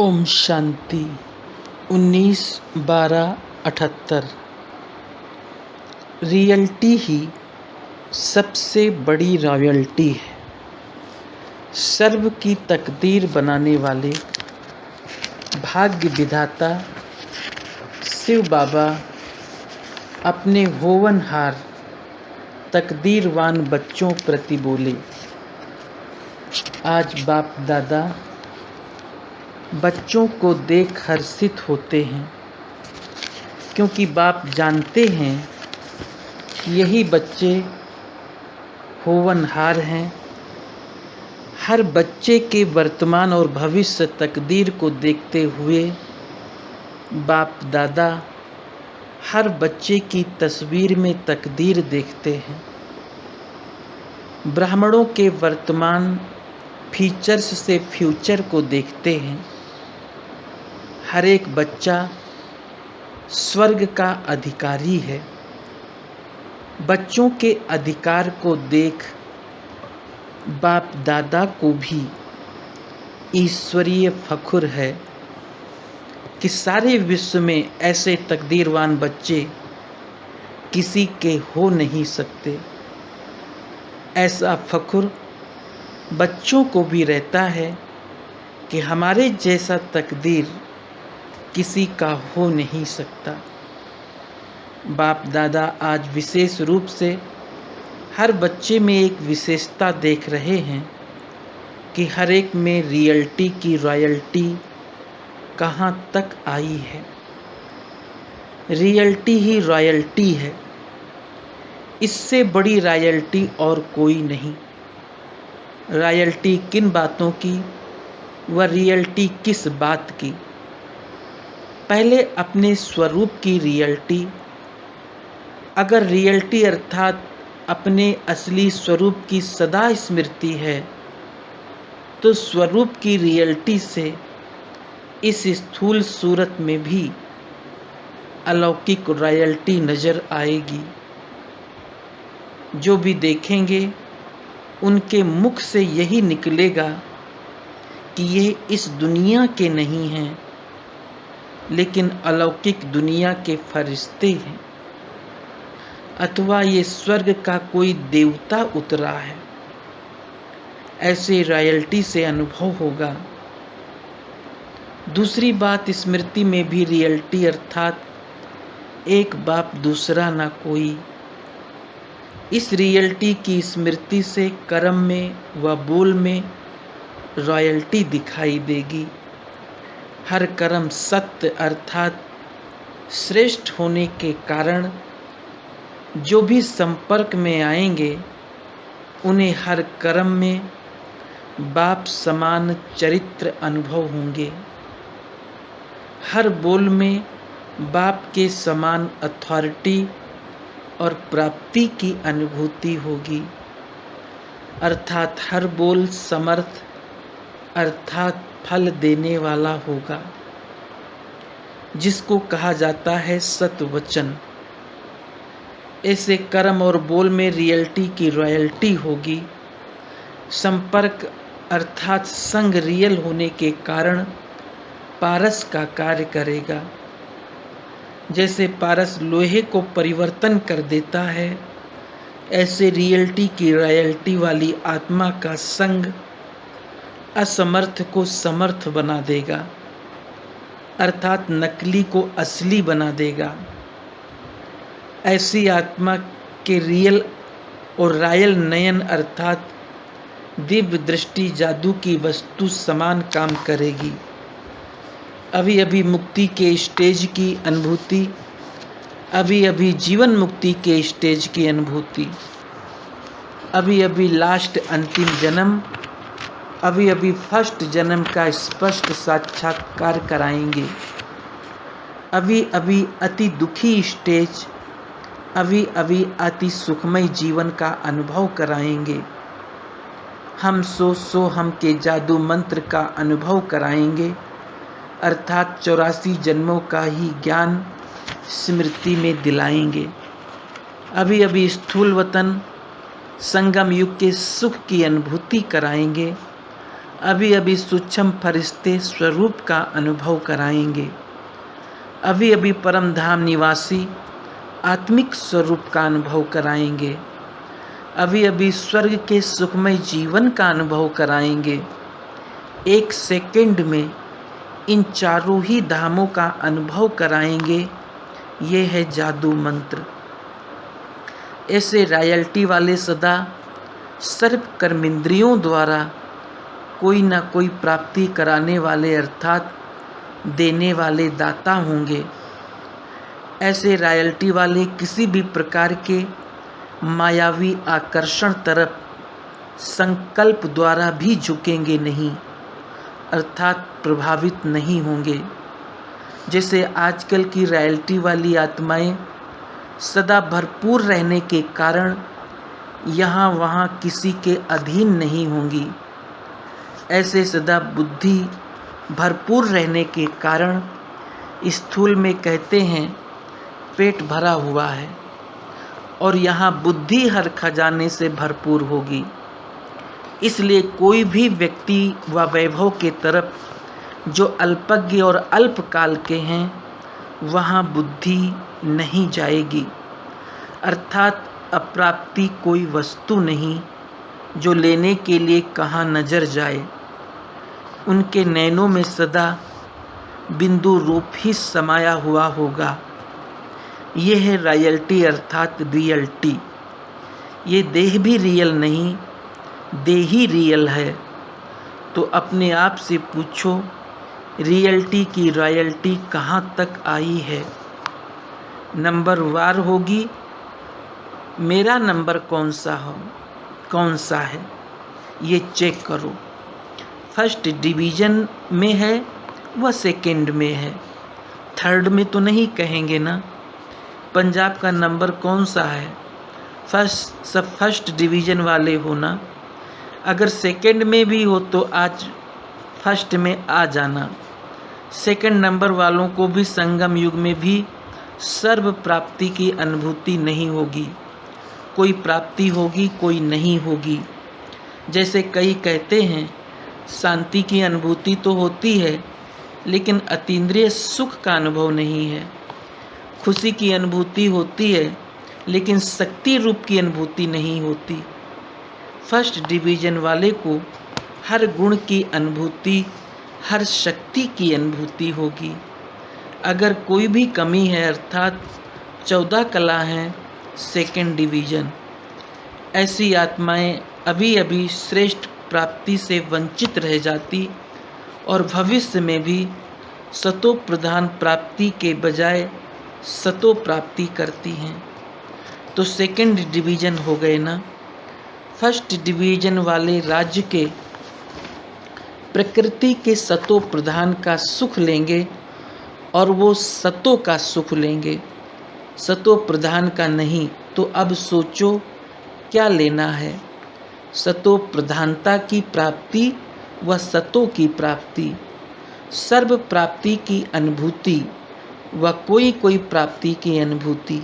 Om Shanti 19/12/78। Realty ही सबसे बड़ी royalty है। सर्व की तकदीर बनाने वाले भाग्य विधाता शिव बाबा अपने होवनहार तकदीरवान बच्चों प्रति बोले। आज बाप दादा बच्चों को देख हर्षित होते हैं, क्योंकि बाप जानते हैं कि यही बच्चे होवनहार हैं। हर बच्चे के वर्तमान और भविष्य तकदीर को देखते हुए बाप दादा हर बच्चे की तस्वीर में तकदीर देखते हैं। ब्राह्मणों के वर्तमान फीचर्स से फ्यूचर को देखते हैं। हर एक बच्चा स्वर्ग का अधिकारी है। बच्चों के अधिकार को देख बाप दादा को भी ईश्वरीय फखुर है कि सारे विश्व में ऐसे तकदीरवान बच्चे किसी के हो नहीं सकते। ऐसा फखुर बच्चों को भी रहता है कि हमारे जैसा तकदीर किसी का हो नहीं सकता। बाप दादा आज विशेष रूप से हर बच्चे में एक विशेषता देख रहे हैं कि हर एक में रियल्टी की रॉयल्टी कहाँ तक आई है। रियल्टी ही रॉयल्टी है। इससे बड़ी रॉयल्टी और कोई नहीं। रॉयल्टी किन बातों की व रियल्टी किस बात की? पहले अपने स्वरूप की रियल्टी। अगर रियल्टी अर्थात अपने असली स्वरूप की सदा स्मृति है, तो स्वरूप की रियल्टी से इस स्थूल सूरत में भी अलौकिक रॉयल्टी नजर आएगी। जो भी देखेंगे उनके मुख से यही निकलेगा कि ये इस दुनिया के नहीं हैं, लेकिन अलौकिक दुनिया के फरिश्ते हैं, अथवा ये स्वर्ग का कोई देवता उतरा है। ऐसे रॉयल्टी से अनुभव होगा। दूसरी बात, स्मृति में भी रियल्टी अर्थात एक बाप दूसरा ना कोई। इस रियल्टी की स्मृति से कर्म में व बोल में रॉयल्टी दिखाई देगी। हर कर्म सत्य अर्थात श्रेष्ठ होने के कारण जो भी संपर्क में आएंगे उन्हें हर कर्म में बाप समान चरित्र अनुभव होंगे। हर बोल में बाप के समान अथॉरिटी और प्राप्ति की अनुभूति होगी। अर्थात हर बोल समर्थ अर्थात फल देने वाला होगा, जिसको कहा जाता है सत्वचन। ऐसे कर्म और बोल में रियल्टी की रॉयल्टी होगी। संपर्क अर्थात संग रियल होने के कारण पारस का कार्य करेगा। जैसे पारस लोहे को परिवर्तन कर देता है, ऐसे रियल्टी की रॉयल्टी वाली आत्मा का संग असमर्थ को समर्थ बना देगा, अर्थात नकली को असली बना देगा। ऐसी आत्मा के रियल और रॉयल नयन अर्थात दिव्य दृष्टि जादू की वस्तु समान काम करेगी। अभी अभी मुक्ति के स्टेज की अनुभूति, अभी अभी जीवन मुक्ति के स्टेज की अनुभूति, अभी अभी लास्ट अंतिम जन्म, अभी अभी फर्स्ट जन्म का स्पष्ट साक्षात्कार कराएंगे। अभी अभी अति दुखी स्टेज, अभी अभी अति सुखमय जीवन का अनुभव कराएंगे। हम सो हम के जादू मंत्र का अनुभव कराएंगे, अर्थात 84 जन्मों का ही ज्ञान स्मृति में दिलाएंगे। अभी अभी स्थूल वतन संगम युग के सुख की अनुभूति कराएंगे, अभी अभी सूक्ष्म फरिश्ते स्वरूप का अनुभव कराएंगे। अभी अभी परम धाम निवासी आत्मिक स्वरूप का अनुभव कराएंगे। अभी अभी स्वर्ग के सुखमय जीवन का अनुभव कराएंगे। 1 सेकंड में इन चारों ही धामों का अनुभव कराएंगे। ये है जादू मंत्र। ऐसे रॉयल्टी वाले सदा सर्व कर्मेंद्रियों द्वारा कोई ना कोई प्राप्ति कराने वाले अर्थात देने वाले दाता होंगे। ऐसे रॉयल्टी वाले किसी भी प्रकार के मायावी आकर्षण तरफ संकल्प द्वारा भी झुकेंगे नहीं, अर्थात प्रभावित नहीं होंगे। जैसे आजकल की रॉयल्टी वाली आत्माएं सदा भरपूर रहने के कारण यहाँ वहाँ किसी के अधीन नहीं होंगी। ऐसे सदा बुद्धि भरपूर रहने के कारण स्थूल में कहते हैं पेट भरा हुआ है, और यहाँ बुद्धि हर खजाने से भरपूर होगी। इसलिए कोई भी व्यक्ति व वैभव के तरफ जो अल्पज्ञ और अल्पकाल के हैं, वहाँ बुद्धि नहीं जाएगी, अर्थात अप्राप्ति कोई वस्तु नहीं जो लेने के लिए कहाँ नजर जाए। उनके नैनों में सदा बिंदु रूप ही समाया हुआ होगा। ये है रॉयल्टी अर्थात रियल्टी। ये देह भी रियल नहीं, देह ही रियल है। तो अपने आप से पूछो, रियल्टी की रॉयल्टी कहाँ तक आई है? नंबर वार होगी, मेरा नंबर कौन सा है ये चेक करो। फर्स्ट डिवीजन में है व सेकंड में है, थर्ड में तो नहीं कहेंगे ना। पंजाब का नंबर कौन सा है? फर्स्ट डिवीजन वाले हो ना। अगर सेकंड में भी हो तो आज फर्स्ट में आ जाना। सेकंड नंबर वालों को भी संगम युग में भी सर्व प्राप्ति की अनुभूति नहीं होगी। कोई प्राप्ति होगी, कोई नहीं होगी। जैसे कई कहते हैं शांति की अनुभूति तो होती है, लेकिन अतीन्द्रिय सुख का अनुभव नहीं है। खुशी की अनुभूति होती है, लेकिन शक्ति रूप की अनुभूति नहीं होती। फर्स्ट डिवीजन वाले को हर गुण की अनुभूति, हर शक्ति की अनुभूति होगी। अगर कोई भी कमी है, अर्थात 14 कला हैं, सेकंड डिवीजन, ऐसी आत्माएं अभी अभी श्रेष्ठ प्राप्ति से वंचित रह जाती और भविष्य में भी सतो प्रधान प्राप्ति के बजाय सतो प्राप्ति करती हैं। तो सेकंड डिवीजन हो गए ना। फर्स्ट डिवीजन वाले राज्य के प्रकृति के सतो प्रधान का सुख लेंगे और वो सतो का सुख लेंगे, सतो प्रधान का नहीं। तो अब सोचो क्या लेना है, सतो प्रधानता की प्राप्ति व सतो की प्राप्ति, सर्व प्राप्ति की अनुभूति व कोई प्राप्ति की अनुभूति।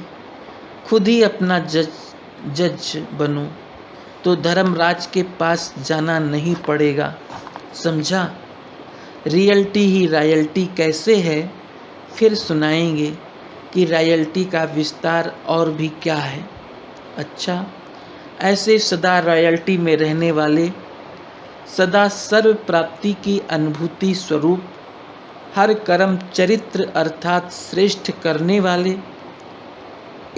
खुद ही अपना जज बनो तो धर्मराज के पास जाना नहीं पड़ेगा। समझा? रियल्टी ही रॉयल्टी कैसे है, फिर सुनाएंगे कि रॉयल्टी का विस्तार और भी क्या है। अच्छा, ऐसे सदा रॉयल्टी में रहने वाले, सदा सर्व प्राप्ति की अनुभूति स्वरूप, हर कर्म चरित्र अर्थात श्रेष्ठ करने वाले,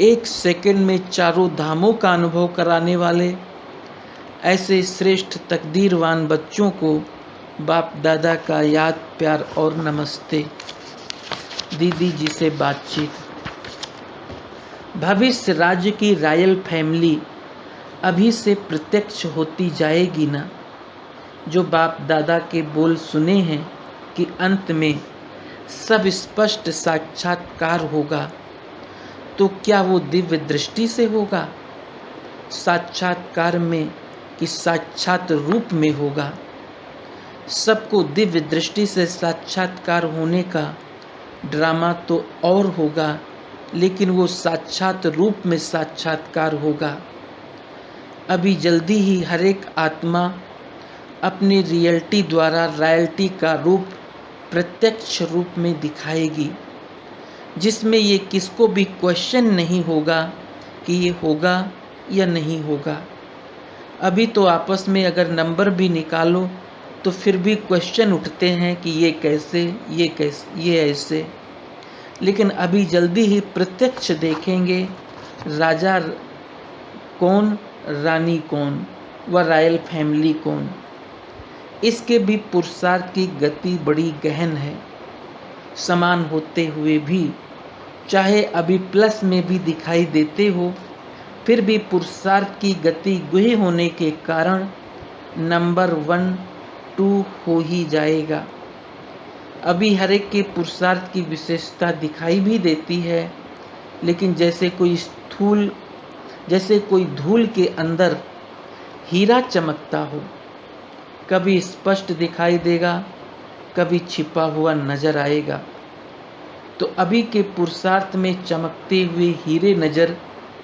1 सेकंड में चारों धामों का अनुभव कराने वाले, ऐसे श्रेष्ठ तकदीरवान बच्चों को बाप दादा का याद प्यार और नमस्ते। दीदी जी से बातचीत। भविष्य राज्य की रॉयल फैमिली अभी से प्रत्यक्ष होती जाएगी ना। जो बाप दादा के बोल सुने हैं कि अंत में सब स्पष्ट साक्षात्कार होगा, तो क्या वो दिव्य दृष्टि से होगा, साक्षात्कार में कि साक्षात रूप में होगा? सबको दिव्य दृष्टि से साक्षात्कार होने का ड्रामा तो और होगा, लेकिन वो साक्षात रूप में साक्षात्कार होगा। अभी जल्दी ही हर एक आत्मा अपनी रियलिटी द्वारा रॉयल्टी का रूप प्रत्यक्ष रूप में दिखाएगी, जिसमें ये किसको भी क्वेश्चन नहीं होगा कि ये होगा या नहीं होगा। अभी तो आपस में अगर नंबर भी निकालो तो फिर भी क्वेश्चन उठते हैं कि ये कैसे, ये ऐसे। लेकिन अभी जल्दी ही प्रत्यक्ष देखेंगे राजा कौन, रानी कौन व रॉयल फैमिली कौन। इसके भी पुरुषार्थ की गति बड़ी गहन है। समान होते हुए भी, चाहे अभी प्लस में भी दिखाई देते हो, फिर भी पुरुषार्थ की गति गुहे होने के कारण नंबर 1, 2 हो ही जाएगा। अभी हर एक के पुरुषार्थ की विशेषता दिखाई भी देती है, लेकिन जैसे कोई धूल के अंदर हीरा चमकता हो, कभी स्पष्ट दिखाई देगा, कभी छिपा हुआ नजर आएगा। तो अभी के पुरुषार्थ में चमकते हुए हीरे नजर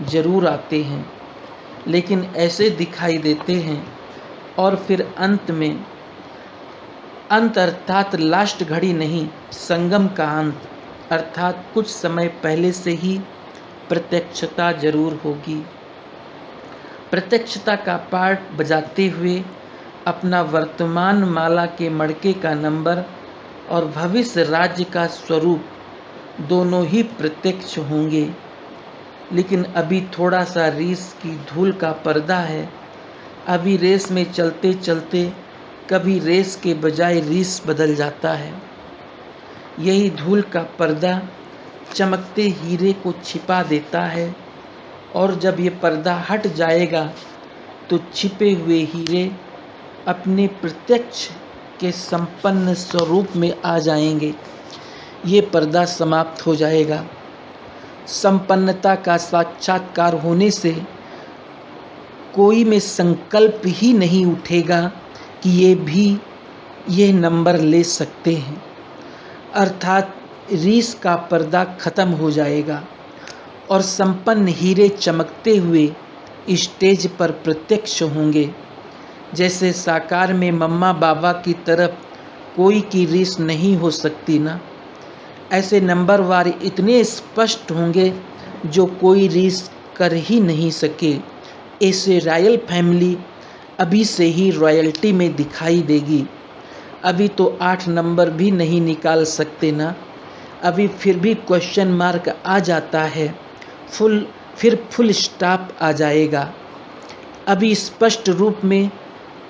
जरूर आते हैं, लेकिन ऐसे दिखाई देते हैं और फिर अंत अर्थात लास्ट घड़ी नहीं, संगम का अंत अर्थात कुछ समय पहले से ही प्रत्यक्षता जरूर होगी। प्रत्यक्षता का पार्ट बजाते हुए अपना वर्तमान माला के मड़के का नंबर और भविष्य राज्य का स्वरूप दोनों ही प्रत्यक्ष होंगे। लेकिन अभी थोड़ा सा रेस की धूल का पर्दा है। अभी रेस में चलते चलते कभी रेस के बजाय रीस बदल जाता है। यही धूल का पर्दा चमकते हीरे को छिपा देता है, और जब ये पर्दा हट जाएगा तो छिपे हुए हीरे अपने प्रत्यक्ष के संपन्न स्वरूप में आ जाएंगे। ये पर्दा समाप्त हो जाएगा। संपन्नता का साक्षात्कार होने से कोई में संकल्प ही नहीं उठेगा कि ये नंबर ले सकते हैं, अर्थात रीस का पर्दा खत्म हो जाएगा और संपन्न हीरे चमकते हुए स्टेज पर प्रत्यक्ष होंगे। जैसे साकार में मम्मा बाबा की तरफ कोई की रीस नहीं हो सकती ना, ऐसे नंबरवार इतने स्पष्ट होंगे जो कोई रीस कर ही नहीं सके। ऐसे रॉयल फैमिली अभी से ही रॉयल्टी में दिखाई देगी। अभी तो 8 नंबर भी नहीं निकाल सकते ना, अभी फिर भी क्वेश्चन मार्क आ जाता है, फिर फुल स्टॉप आ जाएगा। अभी स्पष्ट रूप में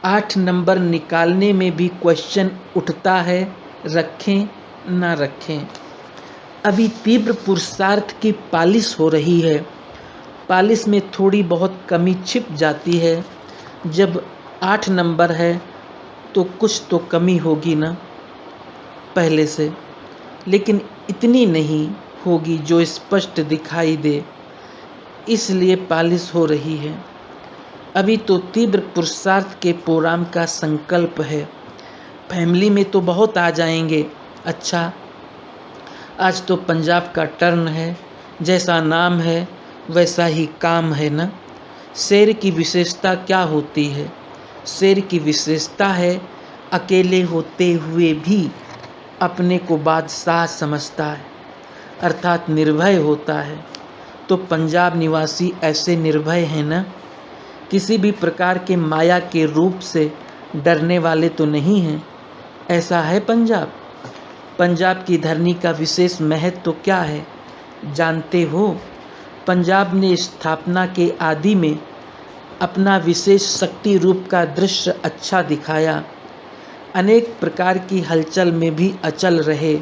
8 नंबर निकालने में भी क्वेश्चन उठता है, रखें ना रखें। अभी तीव्र पुरुषार्थ की पालिश हो रही है। पालिश में थोड़ी बहुत कमी छिप जाती है। जब 8 नंबर है तो कुछ तो कमी होगी ना पहले से, लेकिन इतनी नहीं होगी जो स्पष्ट दिखाई दे, इसलिए पालिश हो रही है। अभी तो तीव्र पुरुषार्थ के प्रोग्राम का संकल्प है। फैमिली में तो बहुत आ जाएंगे। अच्छा, आज तो पंजाब का टर्न है, जैसा नाम है वैसा ही काम है ना। शेर की विशेषता क्या होती है? शेर की विशेषता है अकेले होते हुए भी अपने को बादशाह समझता है, अर्थात निर्भय होता है। तो पंजाब निवासी ऐसे निर्भय हैं ना, किसी भी प्रकार के माया के रूप से डरने वाले तो नहीं हैं। ऐसा है पंजाब। पंजाब की धरनी का विशेष महत्व तो क्या है जानते हो? पंजाब ने स्थापना के आदि में अपना विशेष शक्ति रूप का दृश्य अच्छा दिखाया। अनेक प्रकार की हलचल में भी अचल रहे,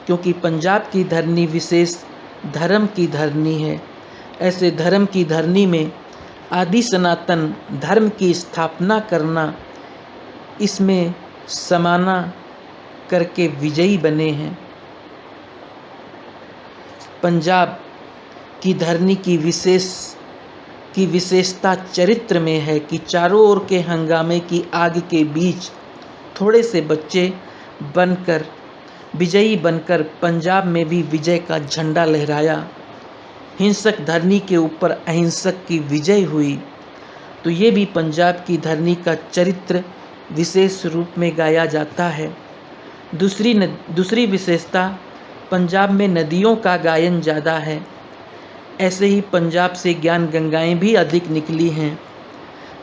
क्योंकि पंजाब की धरनी विशेष धर्म की धरनी है। ऐसे धर्म की धरनी में आदि सनातन धर्म की स्थापना करना, इसमें समाना करके विजयी बने हैं। पंजाब की धरनी की विशेषता चरित्र में है कि चारों ओर के हंगामे की आग के बीच थोड़े से बच्चे बनकर विजयी बनकर पंजाब में भी विजय का झंडा लहराया। हिंसक धरनी के ऊपर अहिंसक की विजय हुई। तो ये भी पंजाब की धरनी का चरित्र विशेष रूप में गाया जाता है। दूसरी विशेषता, पंजाब में नदियों का गायन ज़्यादा है। ऐसे ही पंजाब से ज्ञान गंगाएं भी अधिक निकली हैं।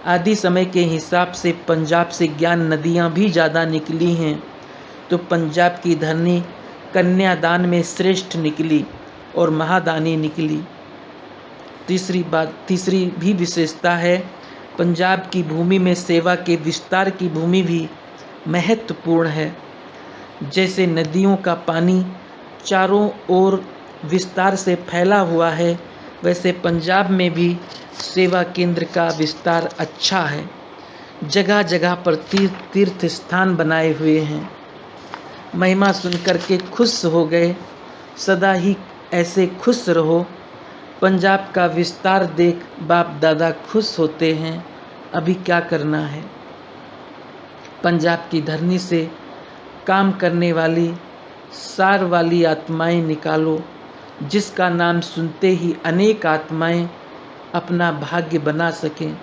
आदि समय के हिसाब से पंजाब से ज्ञान नदियां भी ज़्यादा निकली हैं। तो पंजाब की धरनी कन्यादान में श्रेष्ठ निकली और महादानी निकली। तीसरी भी विशेषता है, पंजाब की भूमि में सेवा के विस्तार की भूमि भी महत्वपूर्ण है। जैसे नदियों का पानी चारों ओर विस्तार से फैला हुआ है, वैसे पंजाब में भी सेवा केंद्र का विस्तार अच्छा है। जगह जगह पर तीर्थ स्थान बनाए हुए हैं। महिमा सुनकर के खुश हो गए। सदा ही ऐसे खुश रहो। पंजाब का विस्तार देख बाप दादा खुश होते हैं। अभी क्या करना है? पंजाब की धरनी से काम करने वाली सार वाली आत्माएं निकालो, जिसका नाम सुनते ही अनेक आत्माएं अपना भाग्य बना सकें।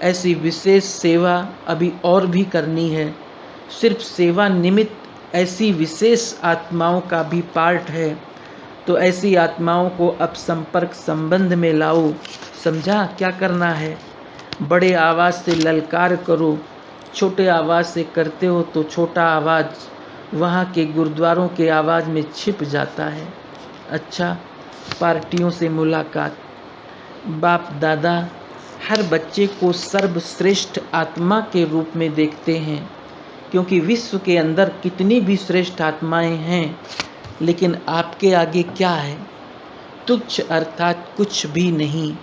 ऐसी विशेष सेवा अभी और भी करनी है। सिर्फ सेवा निमित्त ऐसी विशेष आत्माओं का भी पार्ट है। तो ऐसी आत्माओं को अब संपर्क संबंध में लाओ। समझा क्या करना है? बड़े आवाज़ से ललकार करो। छोटे आवाज़ से करते हो तो छोटा आवाज़ वहाँ के गुरुद्वारों के आवाज़ में छिप जाता है। अच्छा, पार्टियों से मुलाकात। बाप दादा हर बच्चे को सर्वश्रेष्ठ आत्मा के रूप में देखते हैं, क्योंकि विश्व के अंदर कितनी भी श्रेष्ठ आत्माएं हैं, लेकिन आपके आगे क्या है? तुच्छ अर्थात कुछ भी नहीं।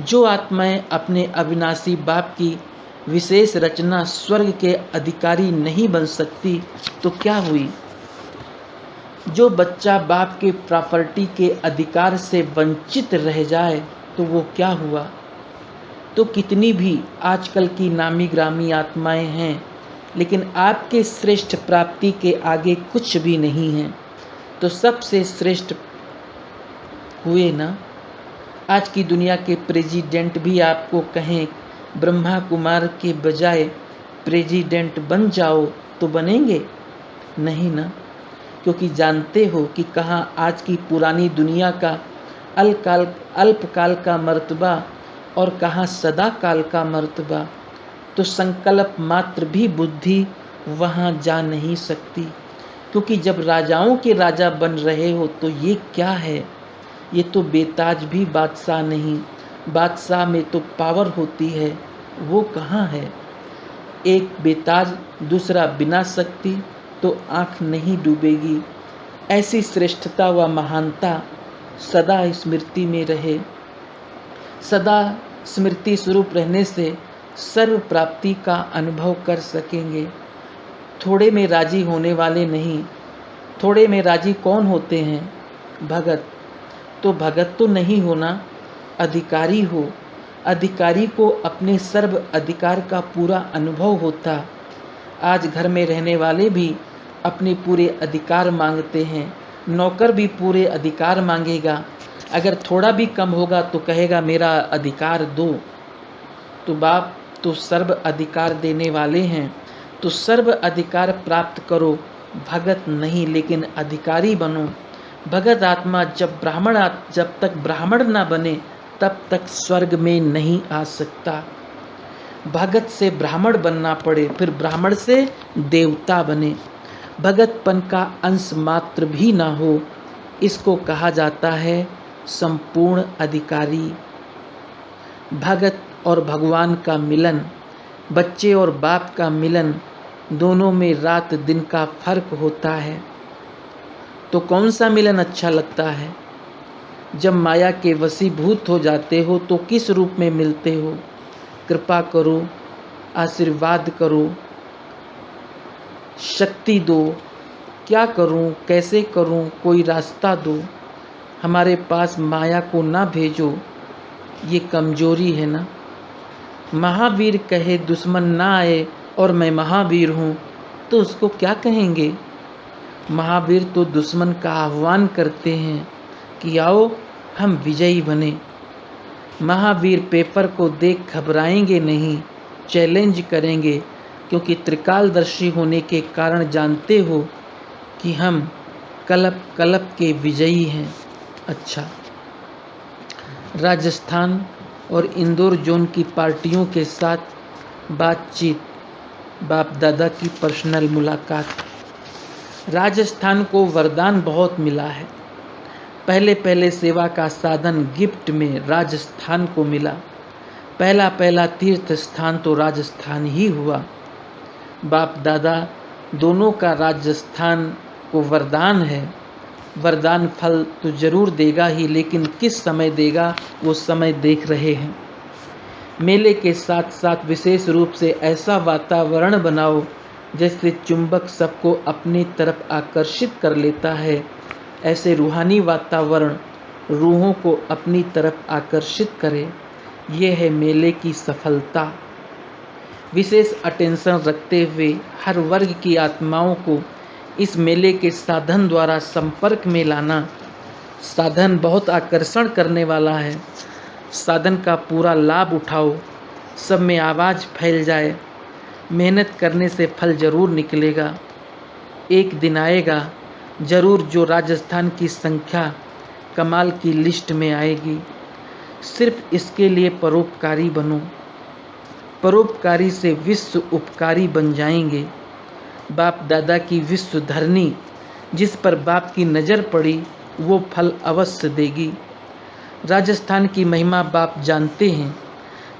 जो आत्माएं अपने अविनाशी बाप की विशेष रचना स्वर्ग के अधिकारी नहीं बन सकती, तो क्या हुई? जो बच्चा बाप के प्रॉपर्टी के अधिकार से वंचित रह जाए, तो वो क्या हुआ? तो कितनी भी आजकल की नामी ग्रामी आत्माएं हैं, लेकिन आपके श्रेष्ठ प्राप्ति के आगे कुछ भी नहीं है। तो सबसे श्रेष्ठ हुए ना। आज की दुनिया के प्रेसिडेंट भी आपको कहें ब्रह्मा कुमार के बजाय प्रेसिडेंट बन जाओ, तो बनेंगे नहीं ना, क्योंकि जानते हो कि कहाँ आज की पुरानी दुनिया का अल्पकाल का मर्तबा और कहाँ सदा काल का मर्तबा। तो संकल्प मात्र भी बुद्धि वहाँ जा नहीं सकती, क्योंकि जब राजाओं के राजा बन रहे हो तो ये क्या है? ये तो बेताज भी बादशाह नहीं। बादशाह में तो पावर होती है, वो कहाँ है? एक बेताज दूसरा बिना शक्ति, तो आँख नहीं डूबेगी। ऐसी श्रेष्ठता व महानता सदा स्मृति में रहे। सदा स्मृति स्वरूप रहने से सर्व प्राप्ति का अनुभव कर सकेंगे। थोड़े में राजी होने वाले नहीं। थोड़े में राजी कौन होते हैं? भगत। तो भगत तो नहीं होना, अधिकारी हो। अधिकारी को अपने सर्व अधिकार का पूरा अनुभव होता। आज घर में रहने वाले भी अपने पूरे अधिकार मांगते हैं। नौकर भी पूरे अधिकार मांगेगा। अगर थोड़ा भी कम होगा तो कहेगा मेरा अधिकार दो। तो बाप तो सर्व अधिकार देने वाले हैं। तो सर्व अधिकार प्राप्त करो। भगत नहीं, लेकिन अधिकारी बनो। भगत आत्मा जब तक ब्राह्मण ना बने, तब तक स्वर्ग में नहीं आ सकता। भगत से ब्राह्मण बनना पड़े, फिर ब्राह्मण से देवता बने। भगतपन का अंश मात्र भी ना हो, इसको कहा जाता है संपूर्ण अधिकारी। भगत और भगवान का मिलन, बच्चे और बाप का मिलन, दोनों में रात दिन का फर्क होता है। तो कौन सा मिलन अच्छा लगता है? जब माया के वशीभूत हो जाते हो तो किस रूप में मिलते हो? कृपा करो, आशीर्वाद करो, शक्ति दो। क्या करूं, कैसे करूं, कोई रास्ता दो। हमारे पास माया को ना भेजो, ये कमजोरी है ना। महावीर कहे दुश्मन ना आए और मैं महावीर हूँ, तो उसको क्या कहेंगे? महावीर तो दुश्मन का आह्वान करते हैं कि आओ हम विजयी बने। महावीर पेपर को देख घबराएंगे नहीं, चैलेंज करेंगे, क्योंकि त्रिकालदर्शी होने के कारण जानते हो कि हम कलप कलप के विजयी हैं। अच्छा, राजस्थान और इंदौर जोन की पार्टियों के साथ बातचीत, बाप दादा की पर्सनल मुलाकात। राजस्थान को वरदान बहुत मिला है। पहले पहले सेवा का साधन गिफ्ट में राजस्थान को मिला। पहला पहला तीर्थ स्थान तो राजस्थान ही हुआ। बाप दादा दोनों का राजस्थान को वरदान है। वरदान फल तो जरूर देगा ही, लेकिन किस समय देगा वो समय देख रहे हैं। मेले के साथ साथ विशेष रूप से ऐसा वातावरण बनाओ जैसे चुंबक सबको अपनी तरफ आकर्षित कर लेता है। ऐसे रूहानी वातावरण रूहों को अपनी तरफ आकर्षित करे। ये है मेले की सफलता। विशेष अटेंशन रखते हुए हर वर्ग की आत्माओं को इस मेले के साधन द्वारा संपर्क में लाना। साधन बहुत आकर्षण करने वाला है। साधन का पूरा लाभ उठाओ, सब में आवाज़ फैल जाए। मेहनत करने से फल जरूर निकलेगा। एक दिन आएगा जरूर जो राजस्थान की संख्या कमाल की लिस्ट में आएगी। सिर्फ इसके लिए परोपकारी बनो। परोपकारी से विश्व उपकारी बन जाएंगे। बाप दादा की विश्व धरनी जिस पर बाप की नज़र पड़ी वो फल अवश्य देगी। राजस्थान की महिमा बाप जानते हैं।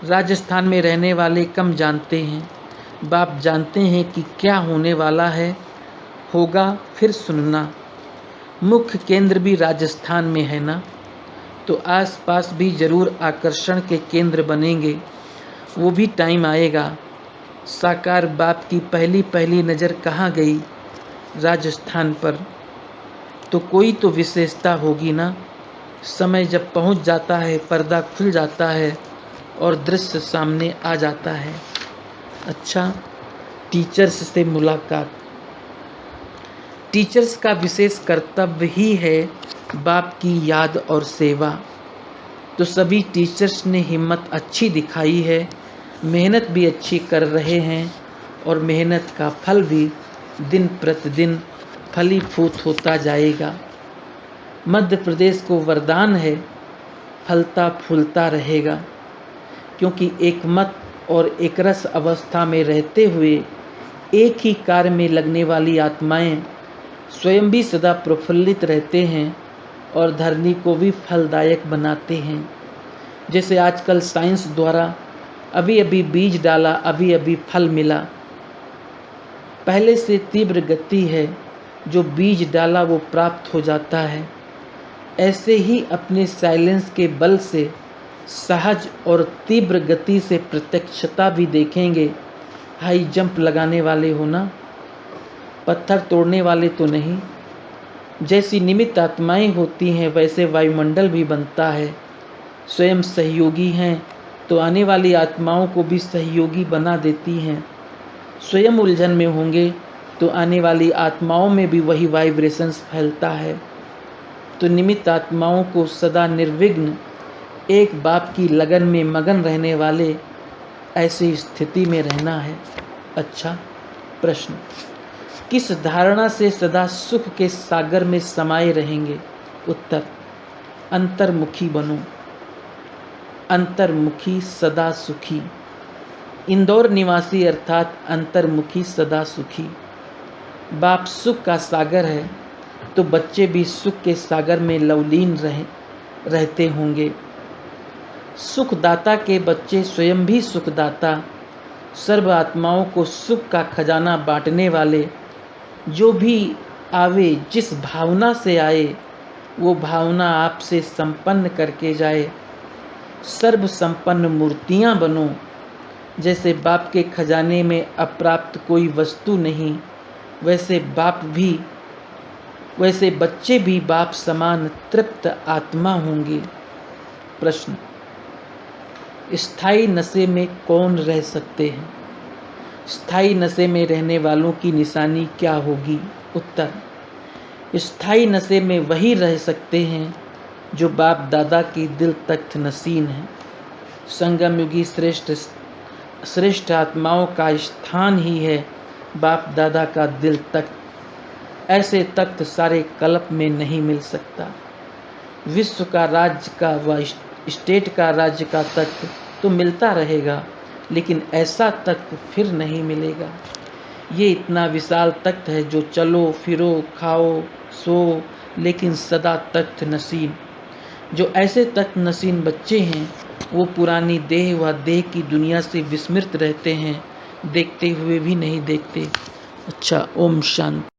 राजस्थान में रहने वाले कम जानते हैं। बाप जानते हैं कि क्या होने वाला है, होगा फिर सुनना। मुख्य केंद्र भी राजस्थान में है ना, तो आसपास भी जरूर आकर्षण के केंद्र बनेंगे। वो भी टाइम आएगा। साकार बाप की पहली पहली नज़र कहाँ गई? राजस्थान पर। तो कोई तो विशेषता होगी ना। समय जब पहुँच जाता है पर्दा खुल जाता है और दृश्य सामने आ जाता है। अच्छा, टीचर्स से मुलाकात। टीचर्स का विशेष कर्तव्य ही है बाप की याद और सेवा। तो सभी टीचर्स ने हिम्मत अच्छी दिखाई है, मेहनत भी अच्छी कर रहे हैं और मेहनत का फल भी दिन प्रतिदिन फलीभूत होता जाएगा। मध्य प्रदेश को वरदान है, फलता फूलता रहेगा, क्योंकि एक मत और एक रस अवस्था में रहते हुए एक ही कार्य में लगने वाली आत्माएं स्वयं भी सदा प्रफुल्लित रहते हैं और धरनी को भी फलदायक बनाते हैं। जैसे आजकल साइंस द्वारा अभी अभी बीज डाला, अभी अभी फल मिला। पहले से तीव्र गति है, जो बीज डाला वो प्राप्त हो जाता है। ऐसे ही अपने साइलेंस के बल से सहज और तीव्र गति से प्रत्यक्षता भी देखेंगे। हाई जंप लगाने वाले हो ना, पत्थर तोड़ने वाले तो नहीं। जैसी निमित्त आत्माएं होती हैं वैसे वायुमंडल भी बनता है। स्वयं सहयोगी हैं तो आने वाली आत्माओं को भी सहयोगी बना देती हैं। स्वयं उलझन में होंगे तो आने वाली आत्माओं में भी वही वाइब्रेशंस फैलता है। तो निमित्त आत्माओं को सदा निर्विघ्न एक बाप की लगन में मगन रहने वाले ऐसी स्थिति में रहना है। अच्छा, प्रश्न, किस धारणा से सदा सुख के सागर में समाये रहेंगे? उत्तर, अंतर्मुखी बनो। अंतर्मुखी सदा सुखी। इंदौर निवासी अर्थात अंतर्मुखी सदा सुखी। बाप सुख का सागर है तो बच्चे भी सुख के सागर में लवलीन रहते होंगे। सुखदाता के बच्चे स्वयं भी सुखदाता, सर्व आत्माओं को सुख का खजाना बांटने वाले। जो भी आवे, जिस भावना से आए, वो भावना आपसे संपन्न करके जाए। सर्व संपन्न मूर्तियां बनो। जैसे बाप के खजाने में अप्राप्त कोई वस्तु नहीं, वैसे बच्चे भी बाप समान तृप्त आत्मा होंगे। प्रश्न, स्थायी नशे में कौन रह सकते हैं? स्थायी नशे में रहने वालों की निशानी क्या होगी? उत्तर, स्थायी नशे में वही रह सकते हैं जो बाप दादा की दिल तख्त नसीन है। संगम युगी श्रेष्ठ श्रेष्ठ आत्माओं का स्थान ही है बाप दादा का दिल तख्त। ऐसे तख्त सारे कल्प में नहीं मिल सकता। विश्व का राज्य का व स्टेट का राज्य का तख्त तो मिलता रहेगा, लेकिन ऐसा तख्त फिर नहीं मिलेगा। ये इतना विशाल तख्त है जो चलो फिरो खाओ सो, लेकिन सदा तख्त नसीन। जो ऐसे तख्त नसीन बच्चे हैं वो पुरानी देह व देह की दुनिया से विस्मृत रहते हैं, देखते हुए भी नहीं देखते। अच्छा, ओम शांति।